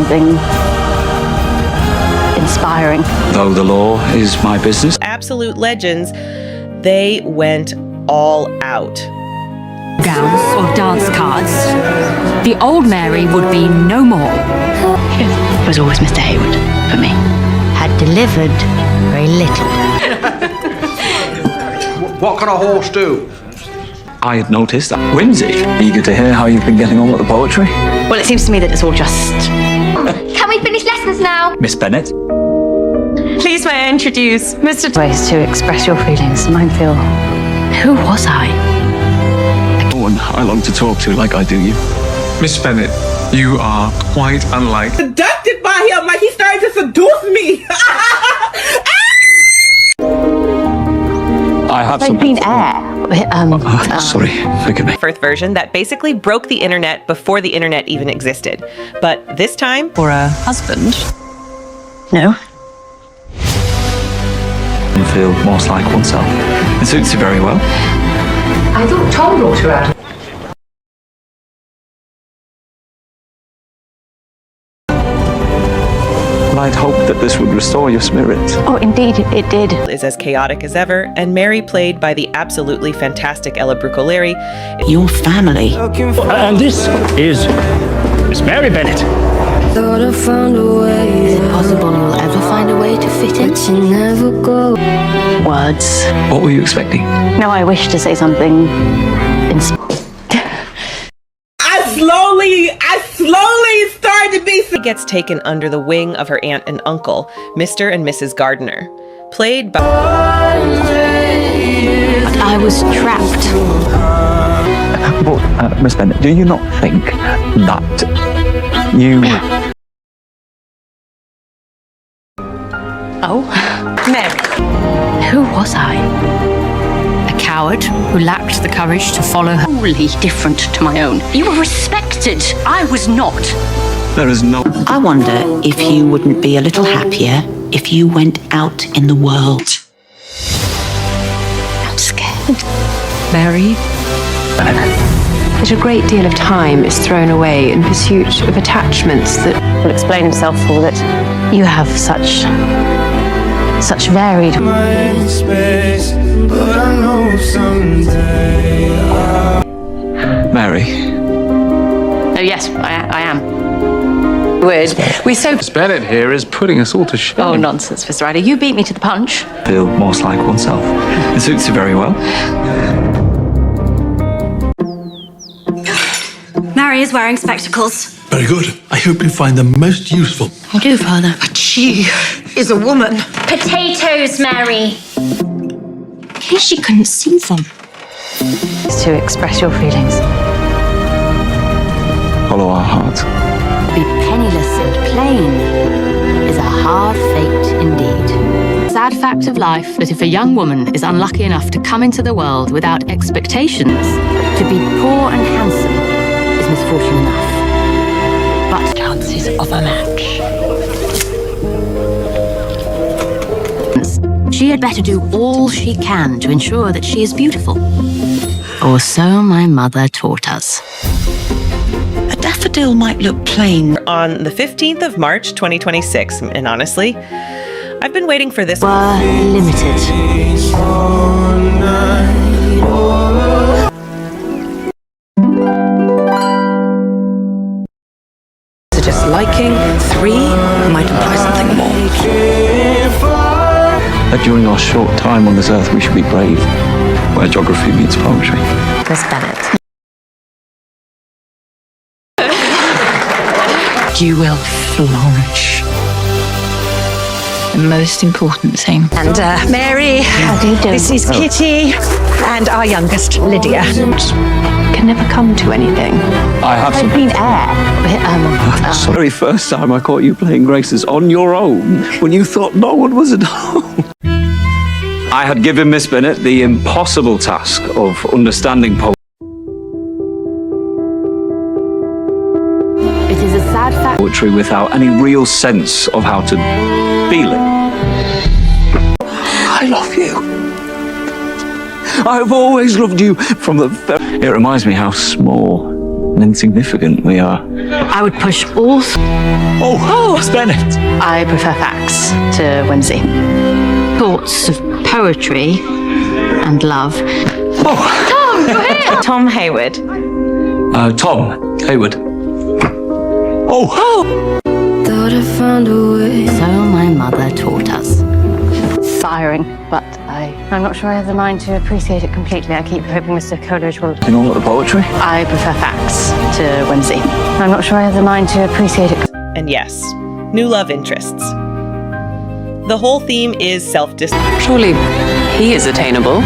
Something inspiring. Though the law is my business. Absolute legends, they went all out. Gowns or dance cards, the old Mary would be no more. It was always Mr. Hayward for me. Had delivered very little. What can a horse do? I had noticed that. Whimsy, eager to hear how you've been getting on with the poetry. Well, it seems to me that it's all just... Can we finish lessons now? Miss Bennet. Please may I introduce Mr. ways to express your feelings. Mine feel... Who was I? No one I long to talk to like I do you. Miss Bennet, you are quite unlike... Seduced by him, like he started to seduce me. I have Like some... Queen Air. Sorry, forgive me. First version that basically broke the internet before the internet even existed. But this time, For a husband, No. And feel most like oneself. It suits you very well. I thought Tom brought her out. Well, I'd hoped that this would restore your spirits. Oh, indeed, it did. is as chaotic as ever, and Mary, played by the absolutely fantastic Ella Brucoleri, Your family. And this is Miss Mary Bennet. Thought I found a way. Is it possible you'll ever find a way to fit in? But you never go. Words. What were you expecting? No, I wish to say something... I slowly started to be... gets taken under the wing of her aunt and uncle, Mr. and Mrs. Gardner, played by... But I was trapped. But, Miss Bennet, do you not think that you... Oh? Mary. Who was I? a coward who lacked the courage to follow her. Wholly different to my own. You were respected. I was not. There is no... I wonder if you wouldn't be a little happier if you went out in the world. I'm scared. Mary, That a great deal of time is thrown away in pursuit of attachments that Will explain himself for that. You have such varied... Mary. Oh yes, I am. Would we so... Miss Bennet here is putting us all to shame. Oh nonsense, Mr. Ryder. You beat me to the punch. Feel most like oneself. It suits you very well. Mary is wearing spectacles. Very good. I hope you find them most useful. I do, Father. But she is a woman. Potatoes, Mary. At least she couldn't see them. To express your feelings. Follow our hearts. To be penniless and plain is a hard fate indeed. sad fact of life that if a young woman is unlucky enough to come into the world without expectations, To be poor and handsome is misfortune enough. But chances of a match. she had better do all she can to ensure that she is beautiful. Or so my mother taught us. A daffodil might look plain. On the 15th of March, 2026, and honestly, I've been waiting for this. Were limited. So just liking 3 might imply something more. That during our short time on this earth we should be brave, where geography meets poetry. Miss Bennet. You will flourish. The most important thing. And Mary, How do you do? this is Kitty, and our youngest, Lydia. can never come to anything. I have some... Queen Air. That's the very first time I caught you playing graces on your own when you thought no one was at home. I had given Miss Bennet the impossible task of understanding It is a sad fact. poetry without any real sense of how to feel it. I love you. I've always loved you from the very... It reminds me how small and insignificant we are I would push all... Oh, Miss Bennet. I prefer facts to whimsy. thoughts of poetry and love. Tom Hayward. Tom Hayward. Thought I found a way. So my mother taught us. Firing, but I'm not sure I have the mind to appreciate it completely. I keep hoping Mr. Coleridge will... You know what the poetry? I prefer facts to whimsy. I'm not sure I have the mind to appreciate it. And yes, new love interests. The whole theme is self-discipline. Surely he is attainable.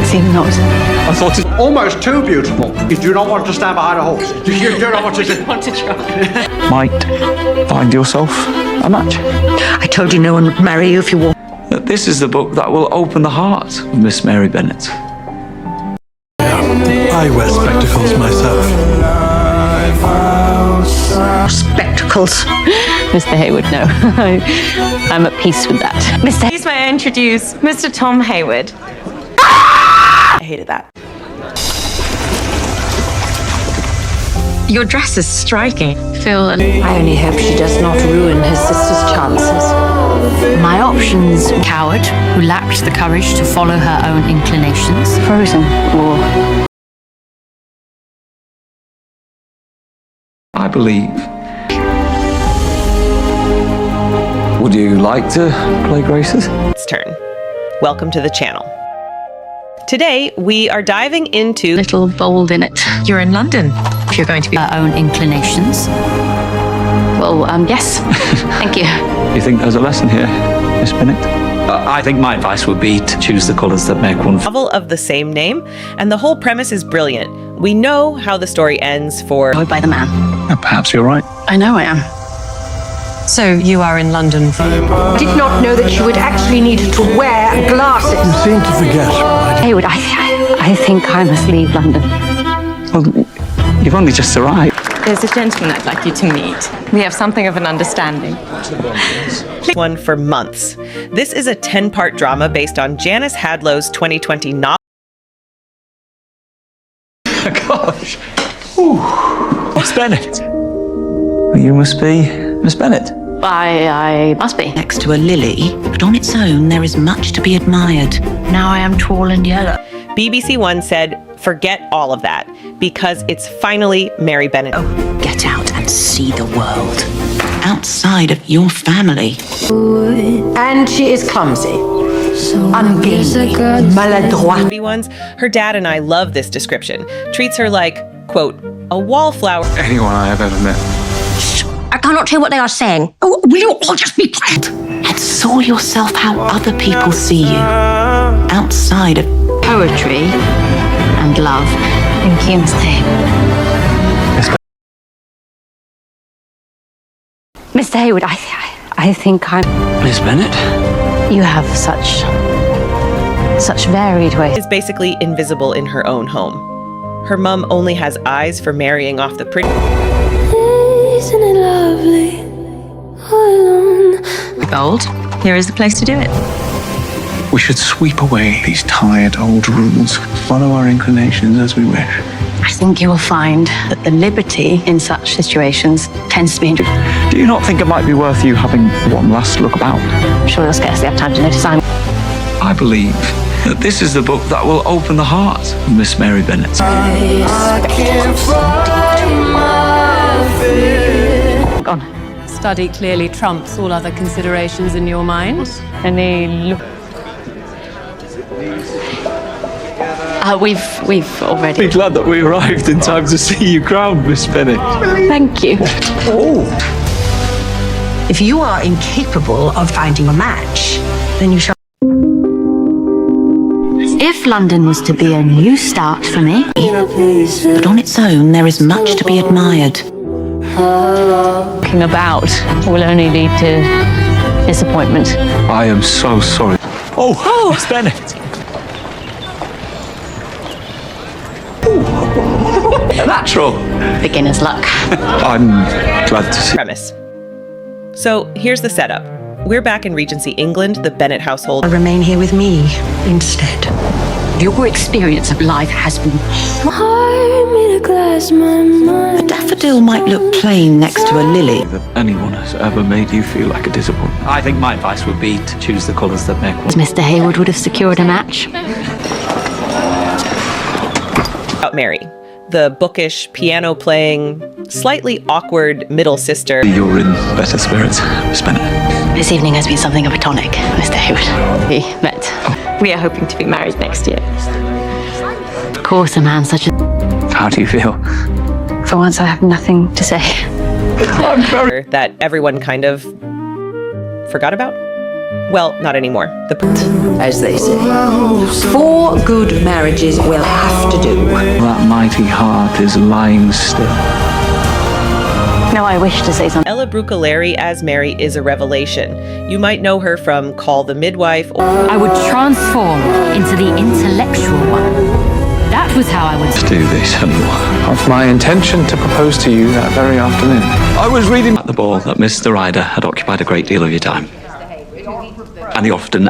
Seem not. I thought it... Almost too beautiful. You do not want to stand behind a horse. You do not want to do. Want to try? Might find yourself a match. I told you no one would marry you if you wore... This is the book that will open the heart of Miss Mary Bennet. I wear spectacles myself. Spectacles. Mr. Hayward, no. I'm at peace with that. Mr. Please may I introduce Mr. Tom Hayward. I hated that. Your dress is striking. Phil, I only hope she does not ruin her sister's chances. My options: coward who lacked the courage to follow her own inclinations. frozen or... I believe. Would you like to play Grace's? It's turn. Welcome to the channel. Today, we are diving into little bold in it. You're in London. If you're going to be... Her own inclinations. Well, yes. Thank you. You think there's a lesson here, Miss Bennet? I think my advice would be to choose the colours that make one... novel of the same name, and the whole premise is brilliant. We know how the story ends for... By the man. Perhaps you're right. I know I am. So you are in London for... Did not know that you would actually need to wear glasses. You seem to forget, my dear. Hayward, I think I must leave London. Well, you've only just arrived. There's a gentleman I'd like you to meet. We have something of an understanding. one for months. This is a 10-part drama based on Janice Hadlow's 2020 novel. Gosh. Ooh. Miss Bennet. You must be Miss Bennet. I must be. Next to a lily, but on its own there is much to be admired. Now I am tall and yellow. BBC One said, forget all of that, because it's finally Mary Bennet. Get out and see the world. Outside of your family. And she is clumsy. Ungainly. Maladroit. Ones, her dad and I love this description. Treats her like, quote, a wallflower. Anyone I have ever met. I cannot hear what they are saying. Oh, will you all just be quiet? And saw yourself how other people see you. Outside of Poetry and love. Thank you, Mr. Hayward. Mr. Hayward, I think I'm... Miss Bennet? You have such varied ways. Is basically invisible in her own home. Her mum only has eyes for marrying off the pretty. Isn't it lovely? All alone. gold. Here is the place to do it. We should sweep away these tired old rules, follow our inclinations as we wish. I think you will find that the liberty in such situations tends to be... Do you not think it might be worth you having one last look about? I'm sure you'll scarcely have time to notice I'm... I believe that this is the book that will open the heart of Miss Mary Bennet. Gone. Study clearly trumps all other considerations in your mind. Any... We've already... I'm glad that we arrived in time to see you crowned, Miss Bennet. Thank you. Oh. If you are incapable of finding a match, then you shall... If London was to be a new start for me... But on its own, there is much to be admired. Talking about will only lead to disappointment. I am so sorry. Oh, Miss Bennet. Natural. Beginner's luck. I'm glad to see. Premise. So here's the setup. We're back in Regency England, the Bennet household. Remain here with me instead. Your experience of life has been... Heart made of glass, my mind. A daffodil might look plain next to a lily. That anyone has ever made you feel like a disappointment. I think my advice would be to choose the colours that make one. Mr. Hayward would have secured a match. About Mary, the bookish, piano-playing, slightly awkward middle sister. You're in better spirits, Miss Bennet. This evening has been something of a tonic, Mr. Hayward. We met. We are hoping to be married next year. Of course, a man such as... How do you feel? For once, I have nothing to say. That everyone kind of forgot about? Well, not anymore. As they say, 4 good marriages will have to do. That mighty heart is lying still. No, I wish to say something. Ella Brucaleri as Mary is a revelation. You might know her from Call the Midwife. I would transform into the intellectual one. That was how I would Do this anymore. Of my intention to propose to you that very afternoon. I was reading at the ball that Mr. Ryder had occupied a great deal of your time. And he often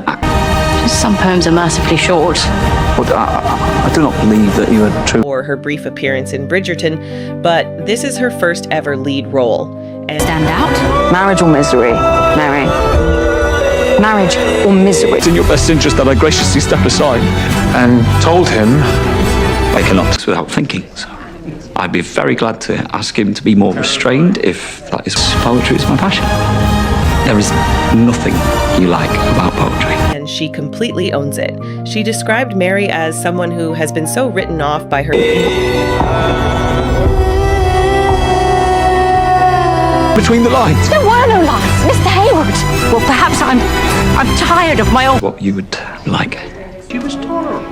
Some poems are mercifully short. But I do not believe that you had true. Or her brief appearance in Bridgerton, but this is her first ever lead role. And Stand out? Marriage or misery, Mary? Marriage or misery? It's in your best interest that I graciously step aside. And told him I cannot without thinking, so I'd be very glad to ask him to be more restrained if that is poetry is my passion. There is nothing you like about poetry. And she completely owns it. She described Mary as someone who has been so written off by her... Between the lines. There were no lines, Mr. Hayward. Well, perhaps I'm tired of my own... What you would like. She was tolerant.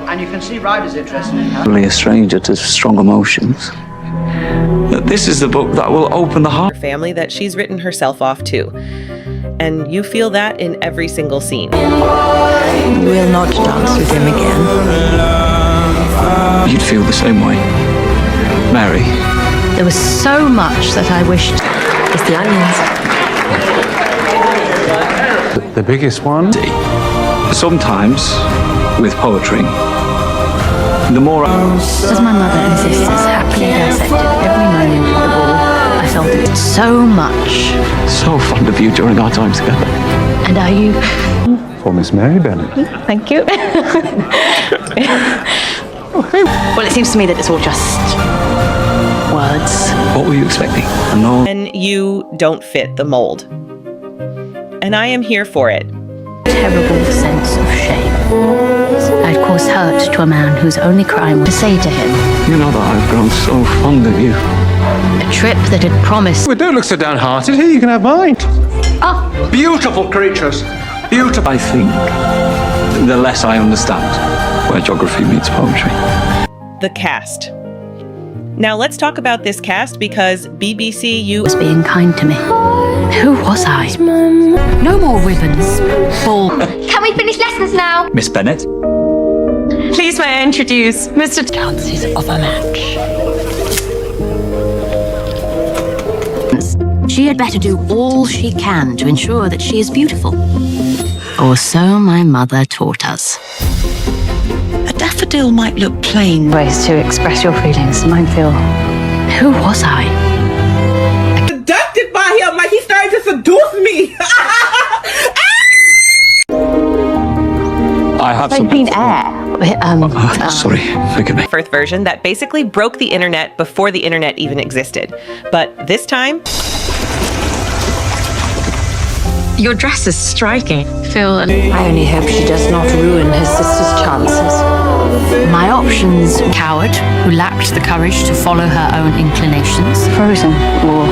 And you can see Ryder's interest in her. Really a stranger to strong emotions. This is the book that will open the heart. Her family that she's written herself off to. And you feel that in every single scene. You will not dance with him again. You'd feel the same way. Mary. There was so much that I wished... It's the onions. the biggest one. Sometimes, with poetry, the more As my mother and sisters happily dissected every moment of the ball, I felt it so much. so fond of you during our time together. And are you... For Miss Mary Bennet. Thank you. Well, it seems to me that it's all just... words. What were you expecting? No. And you don't fit the mold. And I am here for it. Terrible sense of shame. I'd cause hurt to a man whose only crime was to say to him... You know that I've grown so fond of you. A trip that had promised... Well, don't look so downhearted. Here, you can have mine. Oh, Beautiful creatures. Beautiful. I think the less I understand where geography meets poetry. The cast. Now let's talk about this cast because BBC U was being kind to me. Who was I? No more ribbons. Ball. Can we finish lessons now? Miss Bennet. please may I introduce Mr. Chances of a match. She had better do all she can to ensure that she is beautiful. Or so my mother taught us. A daffodil might look plain. Ways to express your feelings. Mine feel... Who was I? Seduced by him, like he started to seduce me. I have like some... being air. Sorry, forgive me. First version that basically broke the internet before the internet even existed. But this time... Your dress is striking. Phil, I only hope she does not ruin her sister's chances. My options: coward who lacked the courage to follow her own inclinations. frozen or...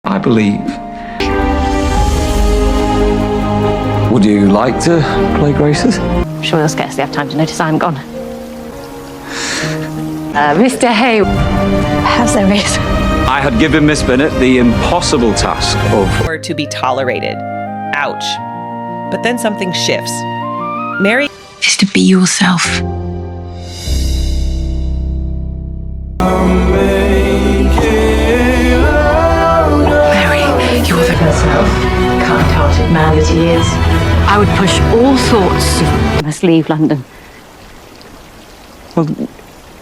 I believe. Would you like to play Graces? I'm sure they'll scarcely have time to notice I'm gone. Mr. Hay, perhaps there is. I had given Miss Bennet the impossible task of... or to be tolerated. Ouch. But then something shifts. Mary Is to be yourself. Mary, you are yourself. Can't chaotic man that he is. I would push all sorts of... Must leave London. Well,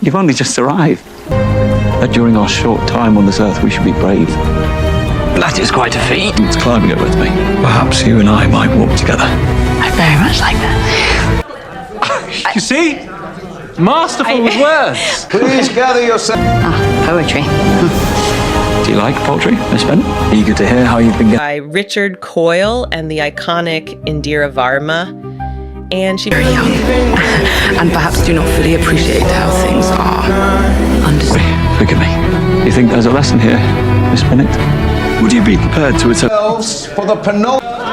you've only just arrived. That during our short time on this earth, we should be brave. That is quite a feat. It's climbing it with me. Perhaps you and I might walk together. I very much like that. You see? Masterful with words. Please gather yourself. Poetry. Do you like poetry, Miss Bennet? Eager to hear how you've been getting... By Richard Coyle and the iconic Indira Varma. And she... Very young, and perhaps do not fully appreciate how things are. Understand? Forgive me. You think there's a lesson here, Miss Bennet? Would you be prepared to attend... For the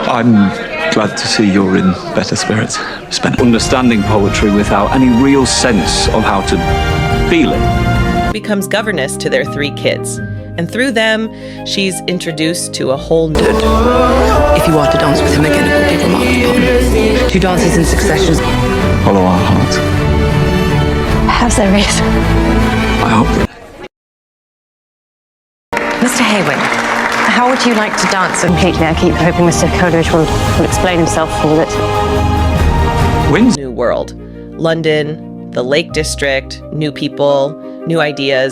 I'm glad to see you're in better spirits, Miss Bennet. Understanding poetry without any real sense of how to feel it. becomes governess to their 3 kids. And through them, she's introduced to a whole new... If you are to dance with him again, it will be remarked upon. 2 dances in succession. Follow our hearts. Perhaps there is. I hope that... Mr. Hayward, how would you like to dance? Completely. I keep hoping Mr. Coleridge will explain himself for it. Wins. New world. London, the Lake District, new people, new ideas.